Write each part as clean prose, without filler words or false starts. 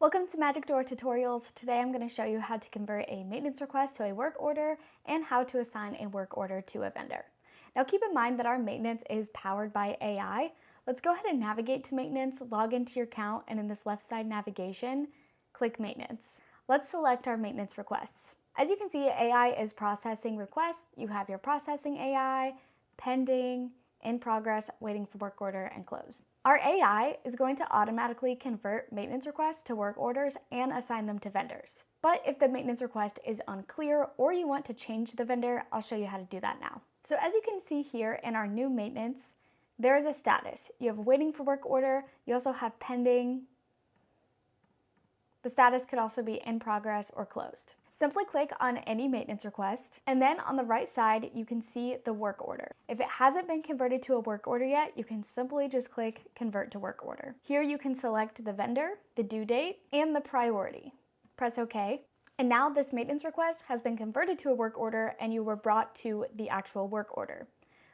Welcome to MagicDoor Tutorials. Today I'm going to show you how to convert a maintenance request to a work order and how to assign a work order to a vendor. Now keep in mind that our maintenance is powered by AI. Let's go ahead and navigate to maintenance, log into your account, and in this left side navigation, click maintenance. Let's select our maintenance requests. As you can see, AI is processing requests. You have your processing AI, pending, in progress, waiting for work order, and close. Our AI is going to automatically convert maintenance requests to work orders and assign them to vendors. But if the maintenance request is unclear or you want to change the vendor, I'll show you how to do that now. So as you can see here in our new maintenance, there is a status. You have waiting for work order. You also have pending. The status could also be in progress or closed. Simply click on any maintenance request, and then on the right side, you can see the work order. If it hasn't been converted to a work order yet, you can simply just click Convert to Work Order. Here you can select the vendor, the due date, and the priority. Press OK. And now this maintenance request has been converted to a work order and you were brought to the actual work order.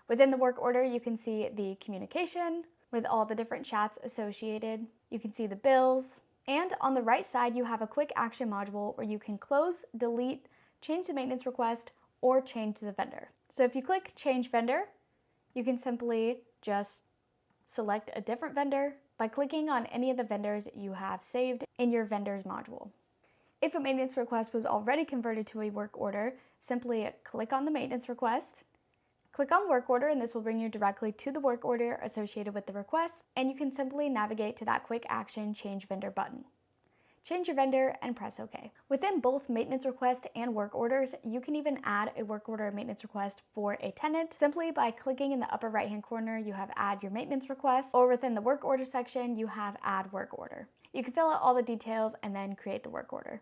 Within the work order, you can see the communication with all the different chats associated. You can see the bills. And on the right side, you have a quick action module where you can close, delete, change the maintenance request, or change the vendor. So if you click Change Vendor, you can simply just select a different vendor by clicking on any of the vendors you have saved in your vendors module. If a maintenance request was already converted to a work order, simply click on the maintenance request, click on work order, and this will bring you directly to the work order associated with the request, and you can simply navigate to that quick action change vendor button. Change your vendor and press OK. Within both maintenance request and work orders, you can even add a work order maintenance request for a tenant. Simply by clicking in the upper right hand corner, you have add your maintenance request, or within the work order section, you have add work order. You can fill out all the details and then create the work order.